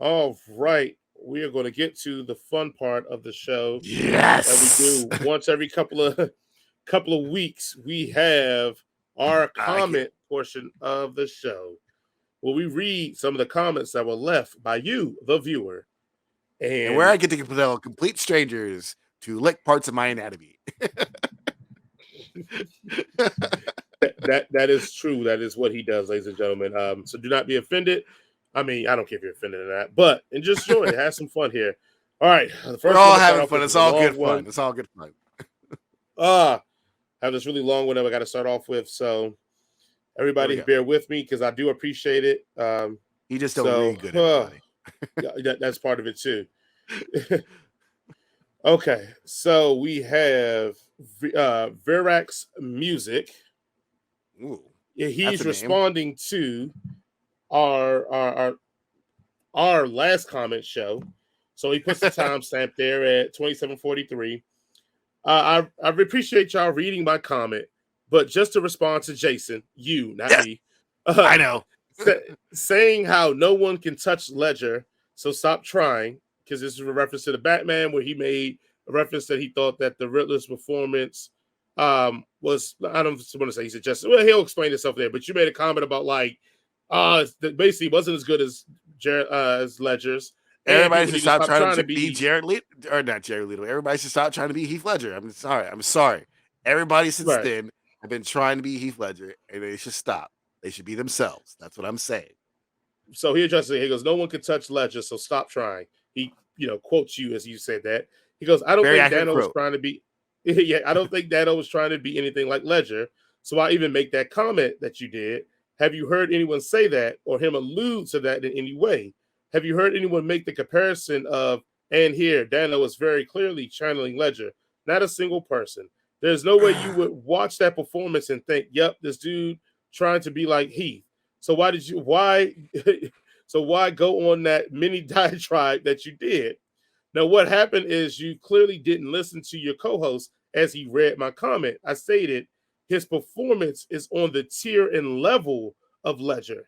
All right. We are going to get to the fun part of the show that we Yes. do once every couple of weeks. We have our I get, comment portion of the show where we read some of the comments that were left by you, the viewer. and where And I get to compel complete strangers to lick parts of my anatomy. that is true. That is what he does, ladies and gentlemen. So do not be offended. I mean, I don't care if you're offended or not, but and just join it. Have some fun here. All right. The We're first one all to start having off fun. with is It's a all good long fun. one. It's all good fun. I have this really long one that I got to start off with. So Here we everybody go. bear with me because I do appreciate it. You just don't So read good, everybody. that's part of it too. Okay, so we have Verax Music. Ooh, that's He's a name. responding to our our our, our last comment show. So he puts the timestamp there at 27:43. I appreciate y'all reading my comment, but just to respond to Jason, you, not Yes, me, I uh, know. saying how no one can touch Ledger, so stop trying, because this is a reference to the Batman where he made a reference that he thought that the Riddler's performance was, I don't want to say he suggested, well, he'll explain himself there, but you made a comment about like, basically wasn't as good as Ledger's, and Everybody people should need to stop stop trying trying to to be be Jared Leto, or not Jared Leto. Everybody should stop trying to be Heath Ledger. I'm sorry. I'm sorry. Everybody since right. then have been trying to be Heath Ledger, and they should stop. They should be themselves. That's what I'm saying. So he addresses it. He goes, "No one can touch Ledger, so stop trying." He, quotes you as you said that. He goes, "I don't Very think accurate Dano was quote. trying to be, yeah, I don't think Dano was trying to be anything like Ledger. So I even make that comment that you did. Have you heard anyone say that or him allude to that in any way? Have you heard anyone make the comparison of and here Dano is very clearly channeling Ledger? Not a single person. There's no way you would watch that performance and think, yep, this dude trying to be like Heath. So why go on that mini diatribe that you did? Now, what happened is you clearly didn't listen to your co-host as he read my comment. I stated his performance is on the tier and level of Ledger.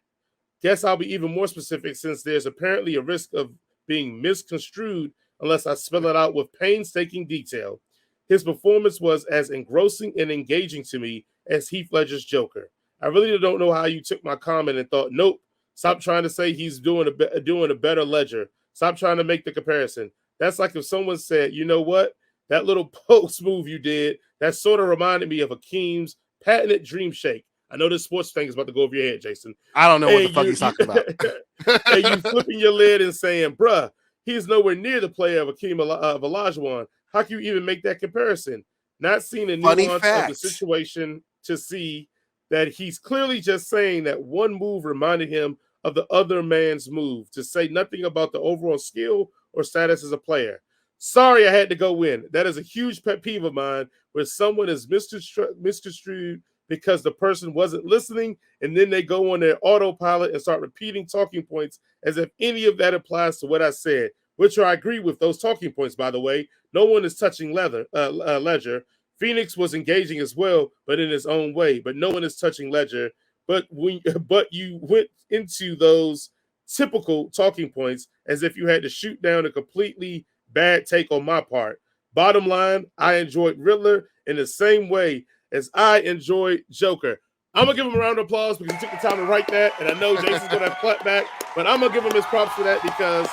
Guess I'll be even more specific since there's apparently a risk of being misconstrued unless I spell it out with painstaking detail. His performance was as engrossing and engaging to me as Heath Ledger's Joker. I really don't know how you took my comment and thought, nope, stop trying to say he's doing a better Ledger. Stop trying to make the comparison. That's like if someone said, you know what, that little post move you did, that sort of reminded me of Akeem's patented dream shake. I know this sports thing is about to go over your head, Jason. I don't know what the And fuck you, he's you talking about. and you flipping your lid and saying, bruh, he's nowhere near the player of Akeem of Olajuwon. How can you even make that comparison? Not seeing the Funny nuance of the fact. situation to see that he's clearly just saying that one move reminded him of the other man's move, to say nothing about the overall skill or status as a player. Sorry, I had to go in. That is a huge pet peeve of mine where someone is misconstrued because the person wasn't listening, and then they go on their autopilot and start repeating talking points as if any of that applies to what I said, which I agree with those talking points, by the way. No one is touching Ledger. Phoenix was engaging as well, but in his own way. But no one is touching Ledger. But you went into those typical talking points as if you had to shoot down a completely bad take on my part. Bottom line, I enjoyed Riddler in the same way as I enjoyed Joker. I'm gonna give him a round of applause because he took the time to write that, and I know Jason's gonna clap back, but I'm gonna give him his props for that because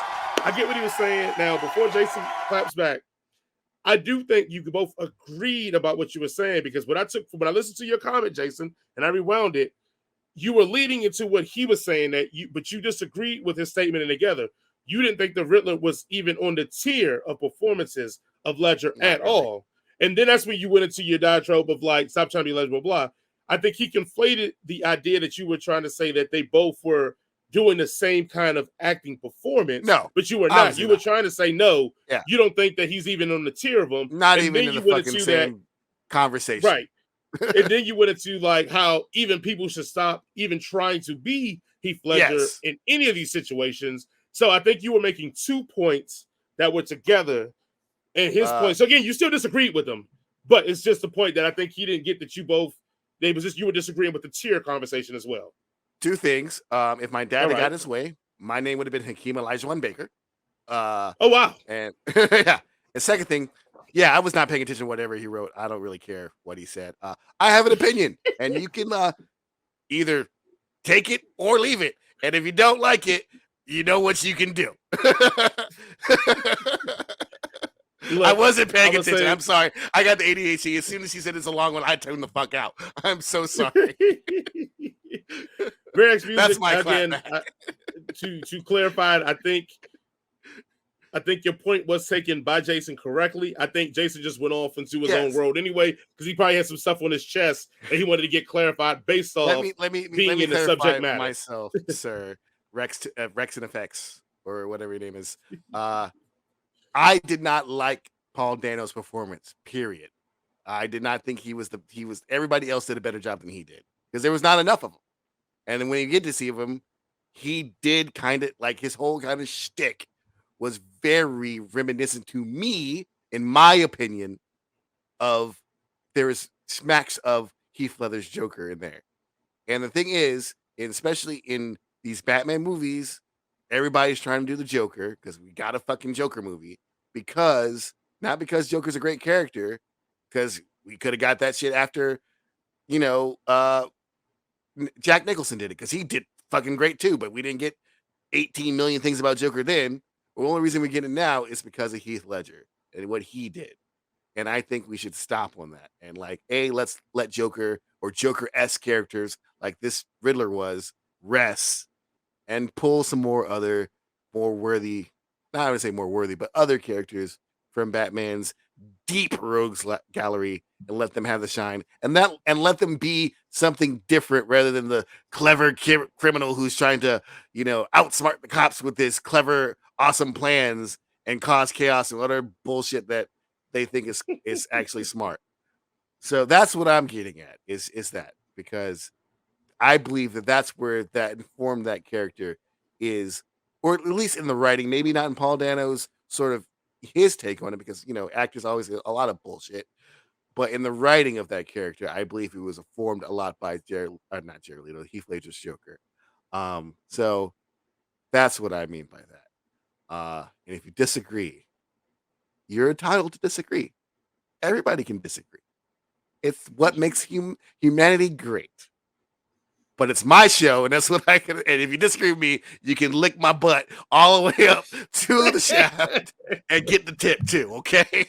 I get what he was saying. Now, before Jason claps back, I do think you both agreed about what you were saying because when I listened to your comment, Jason, and I rewound it, you were leading into what he was saying but you disagreed with his statement and together. You didn't think the Riddler was even on the tier of performances of Ledger Not at really. all. And then that's when you went into your diatribe of like, stop trying to be Ledger, blah, blah. I think he conflated the idea that you were trying to say that they both were doing the same kind of acting performance, No, but you were not. obviously You were not. trying to say, no, Yeah, you don't think that he's even on the tier of them. not And even then in the you went fucking into that, same conversation. right. And then you went into like how even people should stop even trying to be Heath Ledger Yes. in any of these situations. So I think you were making 2 points that were together, and his Uh, point. So again, you still disagreed with him, but it's just the point that I think he didn't get that you both. They was just you were disagreeing with the tier conversation as well. Two things. If my dad All had got right. his way, my name would have been Hakeem Olajuwon Baker. Oh wow. And yeah. The second thing, yeah, I was not paying attention to whatever he wrote. I don't really care what he said. I have an opinion, and you can either take it or leave it. And if you don't like it, you know what you can do. Look, I wasn't paying I'ma attention. say- I'm sorry. I got the ADHD. As soon as she said it's a long one, I tuned the fuck out. I'm so sorry. Verax Music That's my again. To clarify, I think your point was taken by Jason correctly. I think Jason just went off into his own world anyway, because he probably had some stuff on his chest and he wanted to get clarified based off let me being in the subject matter. Myself, sir. Rex and Effects, or whatever your name is. I did not like Paul Dano's performance, period. I did not think he was everybody else did a better job than he did, because there was not enough of him. And then when you get to see him, he did kind of like his whole kind of shtick was very reminiscent to me, in my opinion, of there is smacks of Heath Ledger's Joker in there. And the thing is, and especially in these Batman movies, everybody's trying to do the Joker because we got a fucking Joker movie. Not because Joker's a great character, because we could have got that shit after, Jack Nicholson did it, because he did fucking great too, but we didn't get 18 million things about Joker then. The only reason we get it now is because of Heath Ledger and what he did. And I think we should stop on that. And let's let Joker or Joker-esque characters like this Riddler was rest and pull some more other more worthy, not going to say more worthy, but other characters from Batman's deep rogues gallery and let them have the shine, and let them be something different rather than the clever criminal who's trying to, outsmart the cops with his clever, awesome plans and cause chaos and other bullshit that they think is actually smart. So that's what I'm getting at is that, because I believe that that's where that informed that character is, or at least in the writing, maybe not in Paul Dano's sort of his take on it, because actors always get a lot of bullshit, but in the writing of that character, I believe it was formed a lot by Heath Ledger's Joker. So that's what I mean by that. And if you disagree, you're entitled to disagree. Everybody can disagree. It's what makes humanity great. But it's my show, and that's what I can. And if you disagree with me, you can lick my butt all the way up to the shaft and get the tip too. Okay.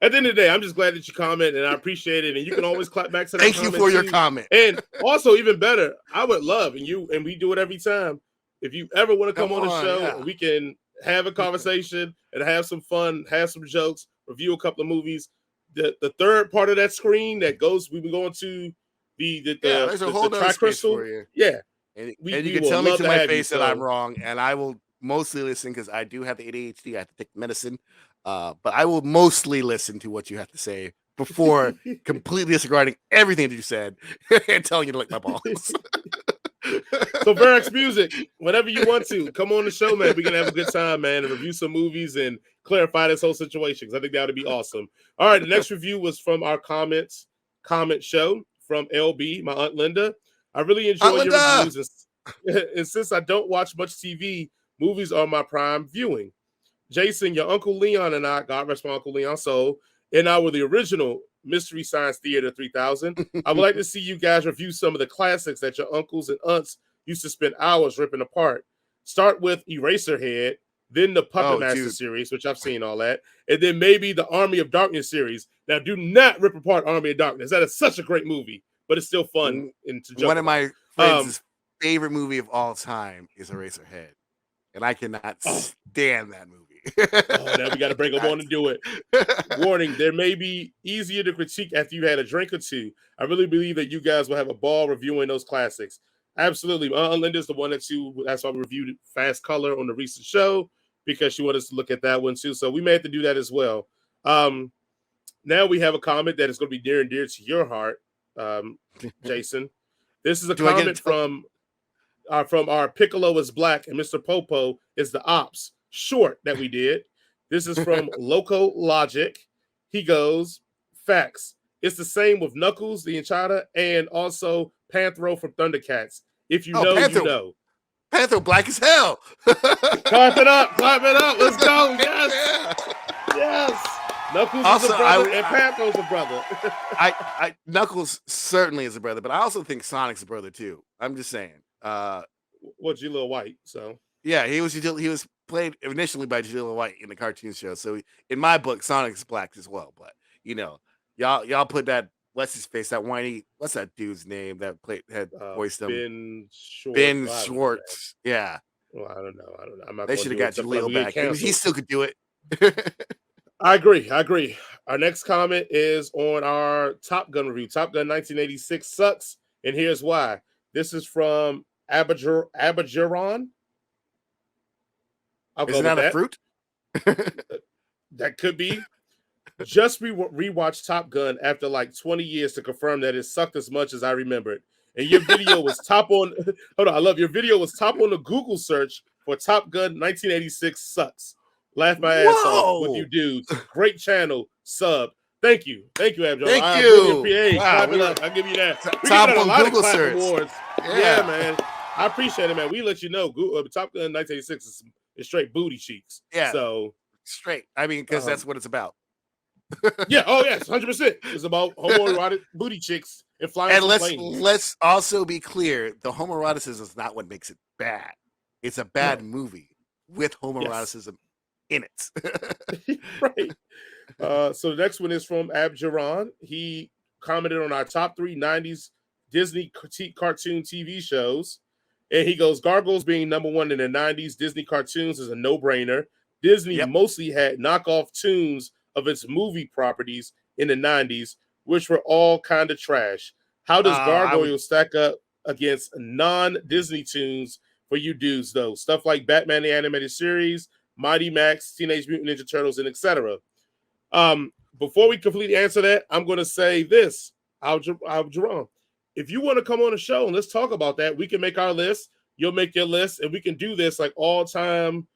At the end of the day, I'm just glad that you comment, and I appreciate it. And you can always clap back to that. Thank you for your comment. And also, even better, I would love, and we do it every time. If you ever want to come on the show, we can have a conversation and have some fun, have some jokes, review a couple of movies. The third part of that screen that goes, we will go into there's a whole track crystal for you. Yeah, and you can tell me to my face that I'm wrong, and I will mostly listen, because I do have the ADHD. I have to take medicine, but I will mostly listen to what you have to say before completely disregarding everything that you said and telling you to lick my balls. So Verax Music, whenever you want to come on the show, man, we can have a good time, man, and review some movies and clarify this whole situation, because I think that would be awesome. All right, the next review was from our comment show from LB, my Aunt Linda. I really enjoy your reviews, and since I don't watch much TV, movies are my prime viewing. Jason, your Uncle Leon and I, God rest my Uncle Leon's soul, and I were the original Mystery Science Theater 3000. I would like to see you guys review some of the classics that your uncles and aunts used to spend hours ripping apart. Start with Eraserhead, then the Puppet Master series, which I've seen all that, and then maybe the Army of Darkness series. Now, do not rip apart Army of Darkness. That is such a great movie, but it's still fun. One of my friends' favorite movie of all time is Eraserhead, and I cannot stand that movie. Now we got to bring them on to do it. Warning, there may be easier to critique after you had a drink or two. I really believe that you guys will have a ball reviewing those classics. Absolutely. Linda's the one that's why we reviewed Fast Color on the recent show, because she wanted us to look at that one too. So we may have to do that as well. Now we have a comment that is going to be near and dear to your heart, Jason. This is a comment from our Piccolo is Black and Mr. Popo is the Ops short that we did. This is from Loco Logic. He goes, facts. It's the same with Knuckles, the Enchada, and also Panthro from Thundercats. If you know, you know. Panther black as hell. Clap it up, clap it up. Let's go. Yes, yes. Knuckles Also, is a brother, and Panther's a brother. Knuckles certainly is a brother, but I also think Sonic's a brother too. I'm just saying. Well, Jaleel White, so Yeah, he was played initially by Jaleel White in the cartoon show. So in my book, Sonic's black as well. But you know, y'all put that what's his face, that whiny, what's that dude's name that had voiced him? Ben Short. Ben Well, Schwartz. Yeah. well, I don't know. I'm not They going should to have do got it. Jaleel back. He still could do it. I agree. Our next comment is on our Top Gun review. Top Gun 1986 sucks, and here's why. This is from Abjuron. I'll go Isn't with that a that. fruit? That could be. Just rewatched Top Gun after like 20 years to confirm that it sucked as much as I remembered. And your video was top on. Hold on, I love your video was top on the Google search for Top Gun 1986 sucks. Laugh my ass off with you dudes. Great channel, sub. Thank you, Abjuron. Thank you. Hey, Wow, clap it up. I'll give you that. We top give it a on lot Google of clap search. awards. Yeah, man. I appreciate it, man. We let you know. Top Gun 1986 is straight booty cheeks. Yeah. So straight. I mean, because that's what it's about. Yeah. Oh, yes. 100%. It's about homoerotic booty chicks and flying. And let's also be clear: the homoeroticism is not what makes it bad. It's a bad movie with homoeroticism in it. Right. So the next one is from Abjuron. He commented on our top 3 90s Disney cartoon TV shows. And he goes, Gargoyles being number 1 in the 90s Disney cartoons is a no-brainer. Disney mostly had knockoff tunes of its movie properties in the 90s, which were all kind of trash. How does Gargoyles stack up against non-Disney tunes for you dudes, though? Stuff like Batman the Animated Series, Mighty Max, Teenage Mutant Ninja Turtles, and etc. Before we completely answer that, I'm going to say this, Abjuron. If you want to come on the show and let's talk about that, we can make our list. You'll make your list, and we can do this like all-time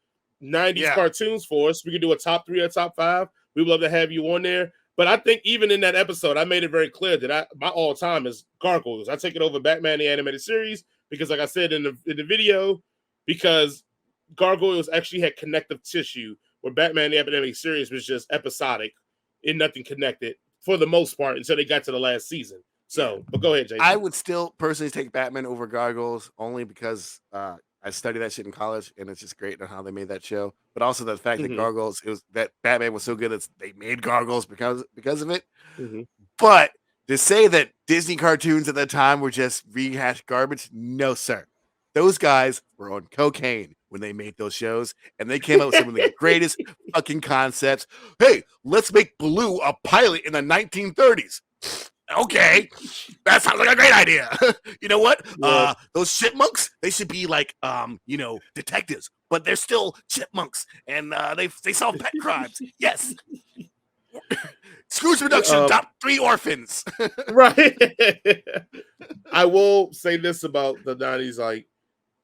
90s cartoons for us. We can do a top 3 or top 5. We'd love to have you on there. But I think even in that episode, I made it very clear that my all-time is Gargoyles. I take it over Batman the Animated Series because, like I said in the video, because Gargoyles actually had connective tissue, where Batman the Animated Series was just episodic and nothing connected for the most part until they got to the last season. So, but go ahead, Jason. I would still personally take Batman over Gargoyles only because I studied that shit in college, and it's just great on how they made that show. But also the fact that Gargoyles, it was that Batman was so good that they made Gargoyles because of it. But to say that Disney cartoons at that time were just rehashed garbage, no, sir. Those guys were on cocaine when they made those shows, and they came up with some of the greatest fucking concepts. Hey, let's make Baloo a pilot in the 1930s. Okay, that sounds like a great idea. You know what? Those chipmunks, they should be like, detectives, but they're still chipmunks, and they solve pet crimes. Yes. Scrooge Production, top 3 orphans. Right. I will say this about the 90s. Like,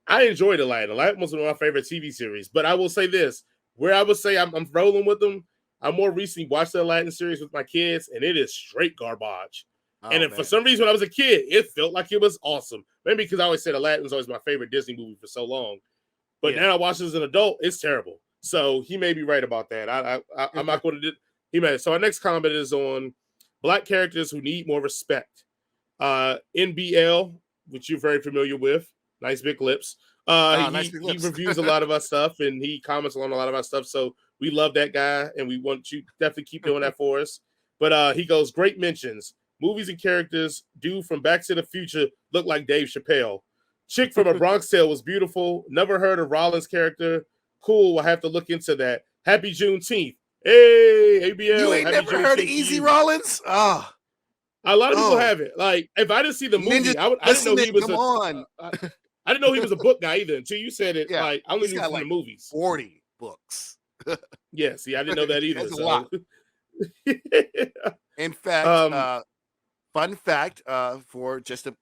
I enjoyed Aladdin. Aladdin was one of my favorite TV series, but I will say this, where I would say I'm rolling with them. I more recently watched the Aladdin series with my kids, and it is straight garbage. And for some reason, when I was a kid, it felt like it was awesome. Maybe because I always said Aladdin was always my favorite Disney movie for so long. But now I watch it as an adult, it's terrible. So he may be right about that. I'm not going to do. He may. So our next comment is on Black characters who need more respect. N.B.L, which you're very familiar with. Nice big lips. He reviews a lot of our stuff, and he comments on a lot of our stuff. So we love that guy, and we want you to definitely keep doing that for us. But he goes, great mentions. Movies and characters. Dude from Back to the Future looked like Dave Chappelle. Chick from A Bronx Tale was beautiful. Never heard of Rollins' character. Cool, we'll have to look into that. Happy Juneteenth. Hey, ABL. You ain't never heard of Easy Rollins? A lot of people have it. Like, if I didn't see the movie, I didn't know he was I didn't know he was a book guy either until you said it. Like, I only knew from the movies. 40 books. Yeah, see, I didn't know that either. That's a lot. In fact, fun fact, for just to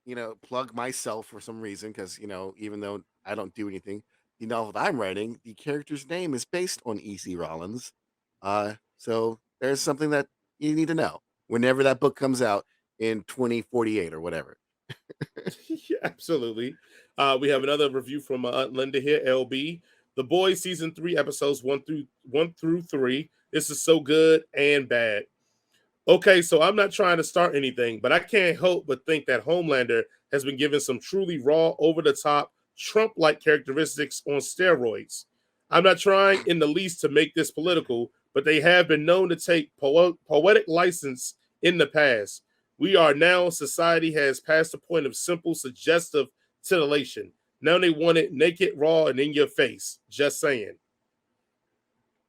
plug myself for some reason, because even though I don't do anything, the novel that I'm writing, the character's name is based on E.C. Rollins. So there's something that you need to know whenever that book comes out in 2048 or whatever. Yeah, absolutely. We have another review from Aunt Linda here, LB. The Boys season 3 episodes 1 through 3. This is so good and bad. Okay, so I'm not trying to start anything, but I can't help but think that Homelander has been given some truly raw, over the top, Trump like characteristics on steroids. I'm not trying in the least to make this political, but they have been known to take poetic license in the past. We are now, society has passed the point of simple, suggestive titillation. Now they want it naked, raw, and in your face. Just saying.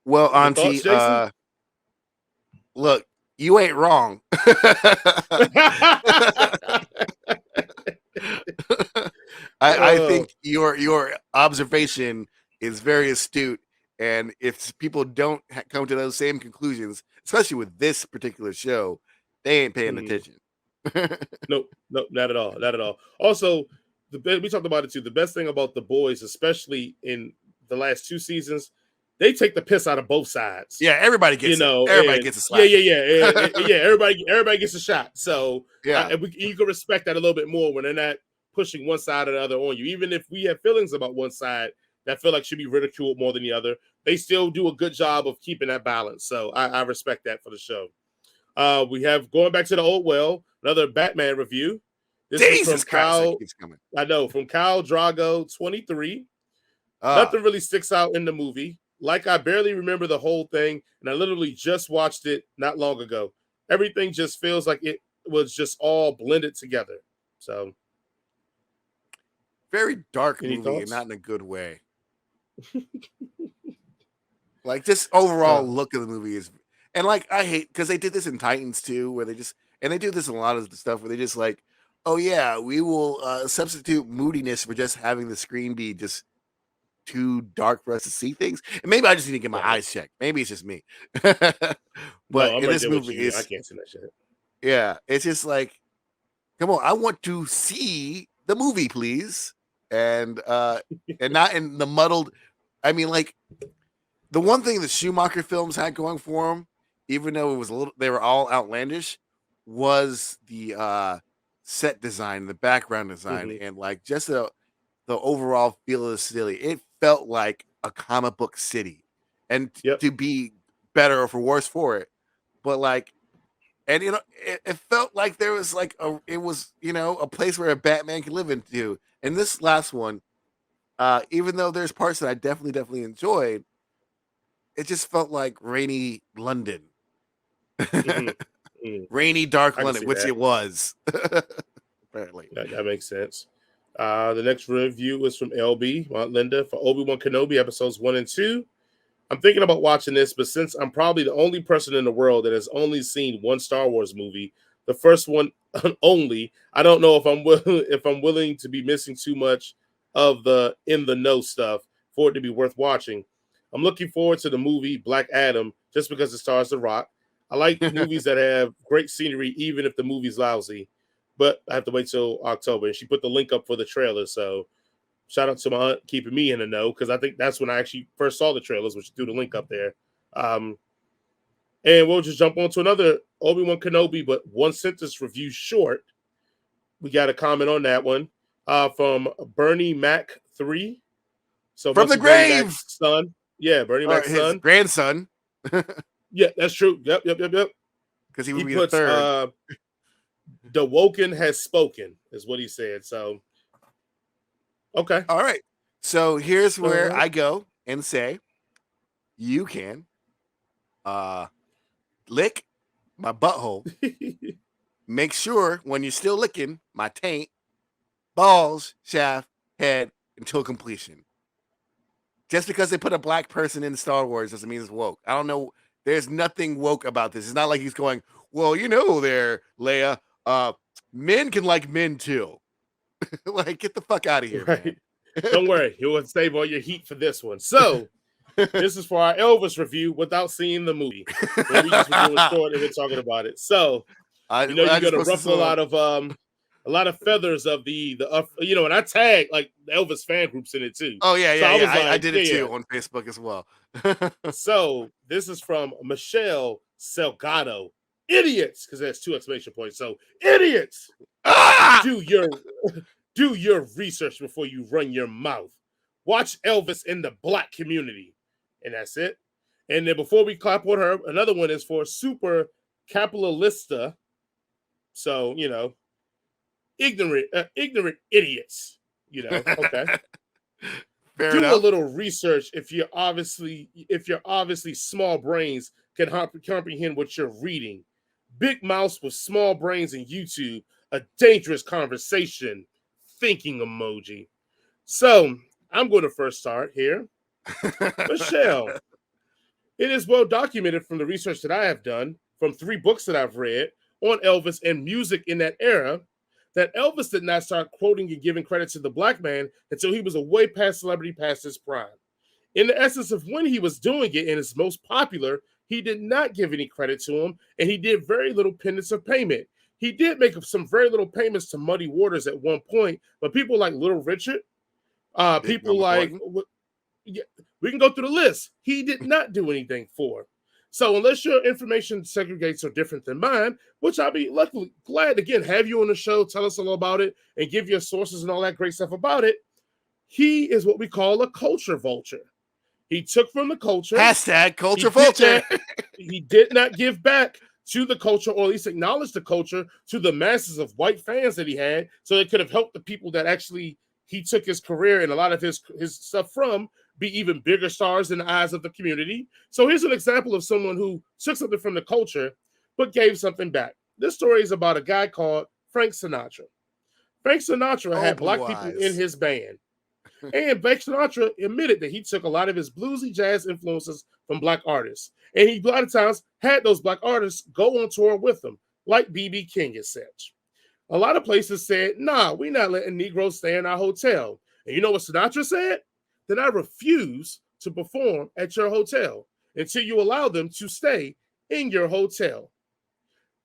Well, Your thoughts, Auntie, Jason? look, you ain't wrong. I Oh. think your observation is very astute, and if people don't come to those same conclusions, especially with this particular show, they ain't paying Mhm. attention. Nope, nope, not at all, not at all. Also, we talked about it too. The best thing about the Boys, especially in the last 2 seasons, they take the piss out of both sides. Yeah, everybody You gets it. know, Everybody and gets a yeah, slap. yeah, yeah. Everybody gets a shot. So Yeah. you can respect that a little bit more when they're not pushing one side or the other on you. Even if we have feelings about one side that feel like should be ridiculed more than the other, they still do a good job of keeping that balance. So I respect that for the show. We have going back to the old well, another Batman review. This is from Jesus Christ, that Khal. keeps coming. I know, from Khal Drogo 23. Ah, Nothing really sticks out in the movie. Like, I barely remember the whole thing, and I literally just watched it not long ago. Everything just feels like it was just all blended together. So, very dark any movie and thoughts? not in a good way. Like, just overall Uh, look of the movie is, and like I hate because they did this in Titans too, where they just, and they do this in a lot of the stuff where they just like, oh yeah, we will substitute moodiness for just having the screen be just too dark for us to see things. And maybe I just need to get my right. eyes checked. Maybe it's just me. No, But I'm in right this there with movie, you. I it's, can't see that shit. yeah, it's just like, come on, I want to see the movie, please, and not in the muddled. I mean, like, the one thing the Schumacher films had going for them, even though it was a little, they were all outlandish, was the set design, the background design, Mhm. and like just the overall feel of the city. It felt like a comic book city, and Yep. to be better or for worse for it, but like, and you know, it felt like there was like it was, you know, a place where a Batman could live into. And this last one, even though there's parts that I definitely enjoyed, it just felt like rainy London. Mhm. Mhm. Rainy, dark I can London, see which that. it was. Apparently. That makes sense. The next review is from LB, Aunt Linda, for Obi-Wan Kenobi episodes 1 and 2. I'm thinking about watching this, but since I'm probably the only person in the world that has only seen one Star Wars movie, the first one only, I don't know if if I'm willing to be missing too much of the in the know stuff for it to be worth watching. I'm looking forward to the movie Black Adam just because it stars The Rock. I like movies that have great scenery, even if the movie's lousy. But I have to wait till October. And she put the link up for the trailer, so shout out to my aunt keeping me in the know because I think that's when I actually first saw the trailers, which threw the link up there. Um, and we'll just jump on to another Obi-Wan Kenobi, but one sentence review short. We got a comment on that one from BernieMac 3. So From must the be Bernie grave, Mac's son. Yeah, Bernie or Mac's his son. grandson, Yeah, that's true. Yep. because he He would be the puts third. the Woken has spoken, is what he said. So okay. All right. So here's All where right. I go and say, you can uh lick my butthole. Make sure when you're still licking my taint, balls, shaft, head until completion. Just because they put a black person in Star Wars doesn't mean it's woke. I don't know. There's nothing woke about this. It's not like he's going, well, you know, there, Leia, men can like men too. Like, get the fuck out of here, Right. man. Don't worry, you'll save all your heat for this one. So this is for our Elvis review without seeing the movie. Where we just were doing short and we're talking about it. So I you're just gonna posted ruffle some. a lot of feathers of and I tagged like Elvis fan groups in it too. Oh yeah, So yeah, I yeah. was I like, did it yeah. too on Facebook as well. So this is from Michaelle Salgado. idiots, because there's 2 exclamation points. So idiots, Ah! do your research before you run your mouth. Watch Elvis in the black community, and that's it. And then before we clap on her, another one is for Super Capitalista. So ignorant idiots. Okay. Fair Do enough. a little research if you're obviously small brains can comprehend what you're reading. Big mouse with small brains in YouTube, a dangerous conversation, thinking emoji. So I'm going to first start here. Michelle, it is well documented from the research that I have done, from 3 books that I've read on Elvis and music in that era, that Elvis did not start quoting and giving credit to the black man until he was a way past celebrity, past his prime. In the essence of when he was doing it and his most popular, he did not give any credit to him, and he did very little penance of payment. He did make some very little payments to Muddy Waters at one point, but people like Little Richard, people like, we can go through the list. He did not do anything for. So unless your information segregates are different than mine, which I'll be luckily glad again have you on the show, tell us all about it, and give your sources and all that great stuff about it. He is what we call a culture vulture. He took from the culture. Hashtag culture vulture. He did not give back to the culture, or at least acknowledge the culture to the masses of white fans that he had, so it could have helped the people that actually he took his career and a lot of his stuff from be even bigger stars in the eyes of the community. So here's an example of someone who took something from the culture but gave something back. This story is about a guy called Frank Sinatra. Frank Sinatra had black people in his band. And Frank Sinatra admitted that he took a lot of his bluesy jazz influences from black artists. And he a lot of times had those black artists go on tour with him, like B.B. King and such. A lot of places said, nah, we're not letting Negroes stay in our hotel. And you know what Sinatra said? Then I refuse to perform at your hotel until you allow them to stay in your hotel.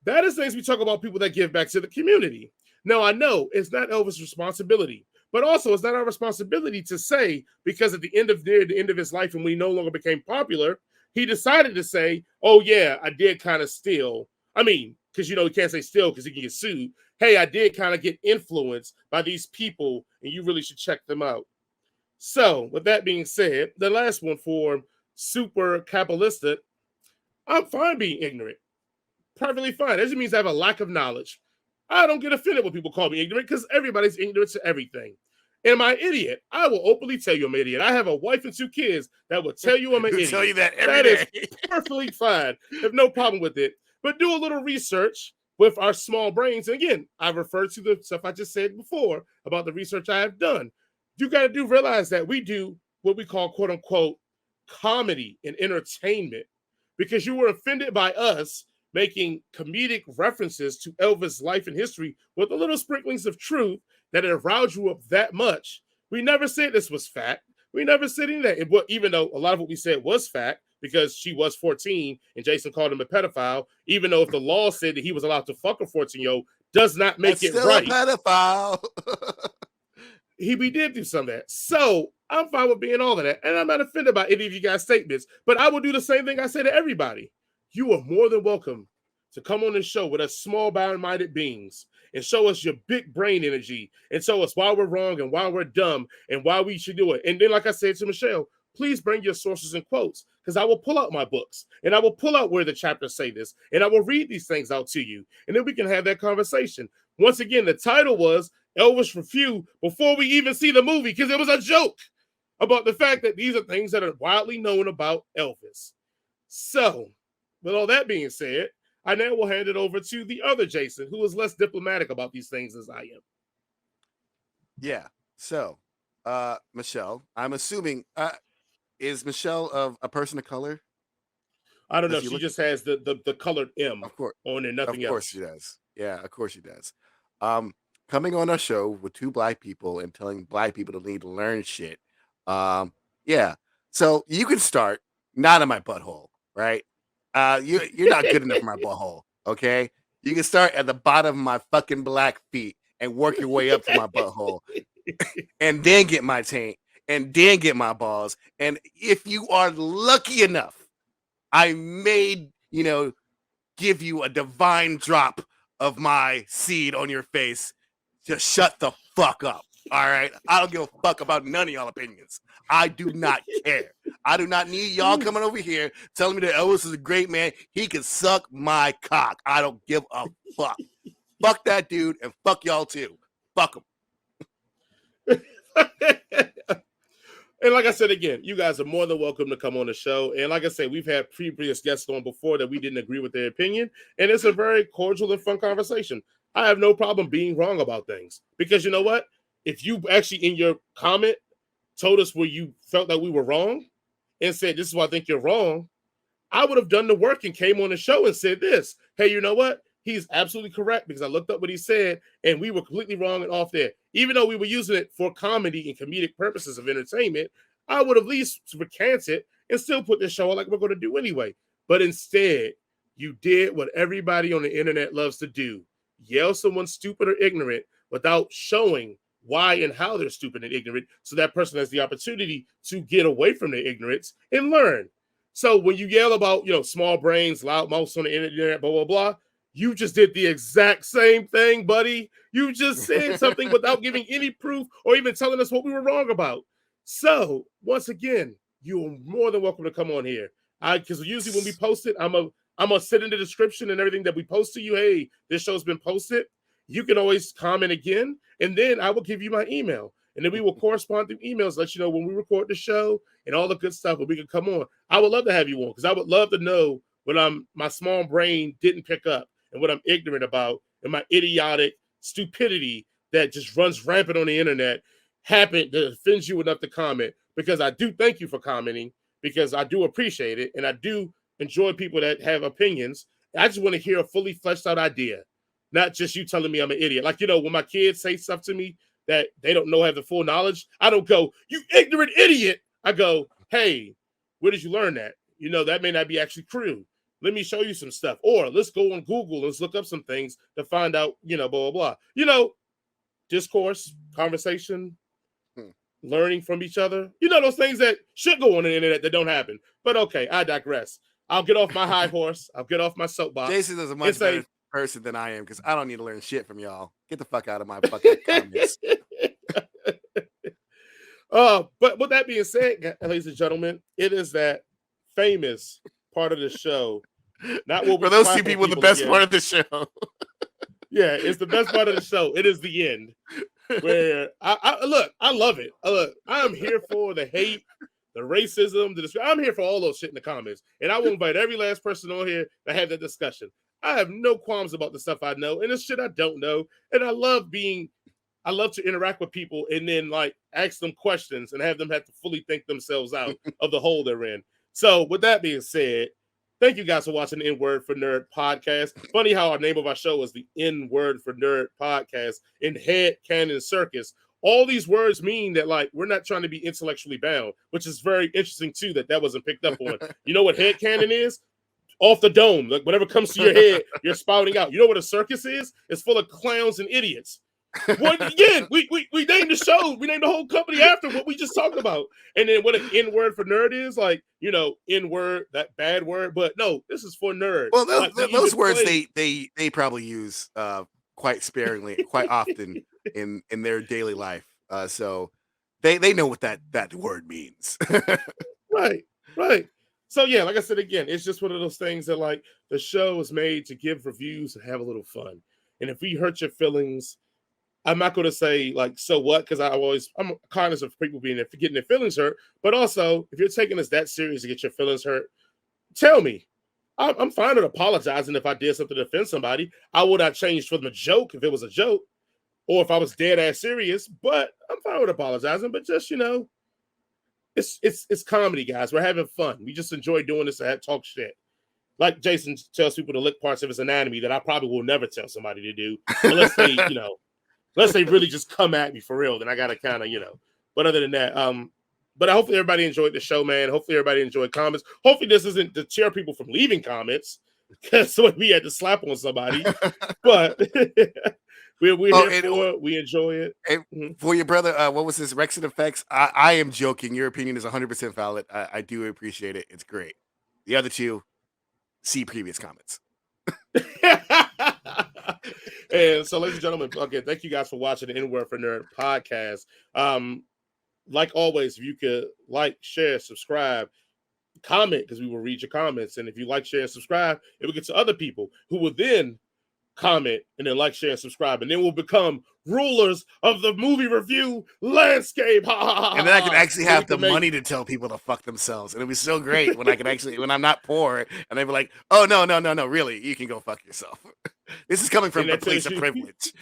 That is things we talk about, people that give back to the community. Now, I know it's not Elvis' responsibility, but also it's not our responsibility to say, because at the end of his life, when we no longer became popular, he decided to say, oh yeah, I did kind of steal. I mean, because he can't say steal because he can get sued. Hey, I did kind of get influenced by these people, and you really should check them out. So, with that being said, the last one for Super Capitalista, I'm fine being ignorant. Perfectly fine. That just means I have a lack of knowledge. I don't get offended when people call me ignorant because everybody's ignorant to everything. Am I an idiot? I will openly tell you I'm an idiot. I have a wife and 2 kids that will tell you I'm an idiot. Tell you that every day. Is perfectly fine. I have no problem with it. But do a little research with our small brains. And again, I refer to the stuff I just said before about the research I have done. You got to realize that we do what we call, quote unquote, comedy and entertainment, because you were offended by us making comedic references to Elvis' life and history with a little sprinklings of truth that it aroused you up that much. We never said this was fact. We never said any of that. Even though a lot of what we said was fact, because she was 14 and Jason called him a pedophile, even though if the law said that he was allowed to fuck a 14-year-old, does not make it right. Still a pedophile. We did do some of that. So I'm fine with being all of that. And I'm not offended by any of you guys' statements, but I will do the same thing I say to everybody. You are more than welcome to come on this show with us small, bound-minded beings and show us your big brain energy and show us why we're wrong and why we're dumb and why we should do it. And then, like I said to Michelle, please bring your sources and quotes, because I will pull out my books and I will pull out where the chapters say this and I will read these things out to you. And then we can have that conversation. Once again, the title was Elvis Review before we even see the movie, because it was a joke about the fact that these are things that are widely known about Elvis. So, with all that being said, I now will hand it over to the other Jason, who is less diplomatic about these things as I am. Yeah. So, Michelle, I'm assuming, is Michelle a person of color? I don't know. She just has the colored M on there, nothing else. Of course she does. Yeah, of course she does. Coming on our show with 2 black people and telling black people to need to learn shit. Yeah. So you can start not in my butthole, right? You're not good enough for my butthole, okay? You can start at the bottom of my fucking black feet and work your way up to my butthole, and then get my taint, and then get my balls. And if you are lucky enough, I may, give you a divine drop of my seed on your face, just shut the fuck up. All right? I don't give a fuck about none of y'all opinions. I do not care. I do not need y'all coming over here telling me that Elvis is a great man. He can suck my cock. I don't give a fuck. Fuck that dude and fuck y'all too. Fuck him. And like I said again, you guys are more than welcome to come on the show. And like I said, we've had previous guests on before that we didn't agree with their opinion. And it's a very cordial and fun conversation. I have no problem being wrong about things. Because you know what? If you actually in your comment told us where you felt that we were wrong and said, this is why I think you're wrong, I would have done the work and came on the show and said this. Hey, you know what? He's absolutely correct because I looked up what he said and we were completely wrong and off there. Even though we were using it for comedy and comedic purposes of entertainment, I would have at least recanted and still put this show on like we're going to do anyway. But instead, you did what everybody on the internet loves to do. Yell someone stupid or ignorant without showing why and how they're stupid and ignorant so that person has the opportunity to get away from their ignorance and learn. So when you yell about, small brains, loud mouths on the internet, blah, blah, blah, you just did the exact same thing, buddy. You just said something without giving any proof or even telling us what we were wrong about. So once again, you're more than welcome to come on here. Because usually when we post it, I'm gonna sit in the description and everything that we post to you. Hey, this show's been posted. You can always comment again, and then I will give you my email. And then we will correspond through emails, let you know when we record the show and all the good stuff, and we can come on. I would love to have you on because I would love to know what my small brain didn't pick up and what I'm ignorant about and my idiotic stupidity that just runs rampant on the internet happened that offends you enough to comment, because I do thank you for commenting because I do appreciate it and I do enjoy people that have opinions. I just want to hear a fully fleshed out idea, not just you telling me I'm an idiot. Like, when my kids say stuff to me that they don't know, have the full knowledge, I don't go, you ignorant idiot. I go, hey, where did you learn that? That may not be actually true. Let me show you some stuff. Or let's go on Google and let's look up some things to find out, blah, blah, blah. Discourse, conversation, learning from each other. Those things that should go on the internet that don't happen. But okay, I digress. I'll get off my high horse. I'll get off my soapbox. Jason is a much better person than I am because I don't need to learn shit from y'all. Get the fuck out of my fucking comments. But with that being said, ladies and gentlemen, it is that famous part of the show. Not what for those two people, the best part of the show. Yeah, it's the best part of the show. It is the end. Where I love it. Look, I'm here for the hate, the racism, I'm here for all those shit in the comments. And I will invite every last person on here to have that discussion. I have no qualms about the stuff I know and the shit I don't know. And I love to interact with people and then ask them questions and have them have to fully think themselves out of the hole they're in. So with that being said, thank you guys for watching the N-Word for Nerd podcast. Funny how our name of our show is the N-Word for Nerd podcast in Head Canon Circus. All these words mean that we're not trying to be intellectually bound, which is very interesting too that wasn't picked up on. You know what head canon is? Off the dome. Whatever comes to your head, you're spouting out. You know what a circus is? It's full of clowns and idiots. Again, we named the show, we named the whole company after what we just talked about. And then what an N-word for nerd is, N-word, that bad word. But no, this is for nerds. Well, those words they probably use quite sparingly, quite often in their daily life. So they know what that word means. Right. So yeah, like I said again, it's just one of those things that the show is made to give reviews and have a little fun. And if we hurt your feelings, I'm not going to say so what, because I'm conscious of people getting their feelings hurt. But also, if you're taking this that serious to get your feelings hurt, tell me. I'm fine with apologizing if I did something to offend somebody. I would not change from a joke if it was a joke, or if I was dead ass serious. But I'm fine with apologizing. But just it's comedy, guys. We're having fun. We just enjoy doing this and talk shit. Like Jason tells people to lick parts of his anatomy that I probably will never tell somebody to do unless they unless they really just come at me for real, then I gotta kind of, But other than that, but hopefully everybody enjoyed the show, man. Hopefully everybody enjoyed comments. Hopefully this isn't to cheer people from leaving comments because we had to slap on somebody. But we're here for it. We enjoy it. For your brother, what was this? Rex and Effects? I am joking. Your opinion is 100% valid. I do appreciate it. It's great. The other two, see previous comments. And so, ladies and gentlemen, again, thank you guys for watching the N-Word for Nerd podcast. Like always, if you could like, share, subscribe, comment, because we will read your comments. And if you like, share, and subscribe, it will get to other people who will then comment and then like, share, and subscribe. And then we'll become rulers of the movie review landscape. And then I can actually have the money to tell people to fuck themselves. And it'd be so great when I can actually, when I'm not poor, and they'd be like, oh, no, really, you can go fuck yourself. This is coming from a place of privilege.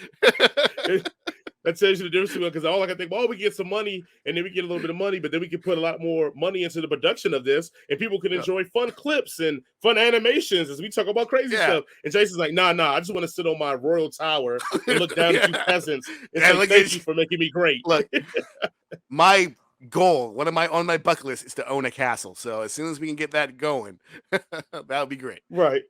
That tells you the difference, because all I can think, well, we get some money, and then we get a little bit of money, but then we can put a lot more money into the production of this, and people can enjoy fun clips and fun animations as we talk about crazy stuff. And Jason's like, nah, I just want to sit on my royal tower and look down at you peasants and say thank you for making me great. Look, my goal, on my bucket list is to own a castle. So as soon as we can get that going, that would be great. Right.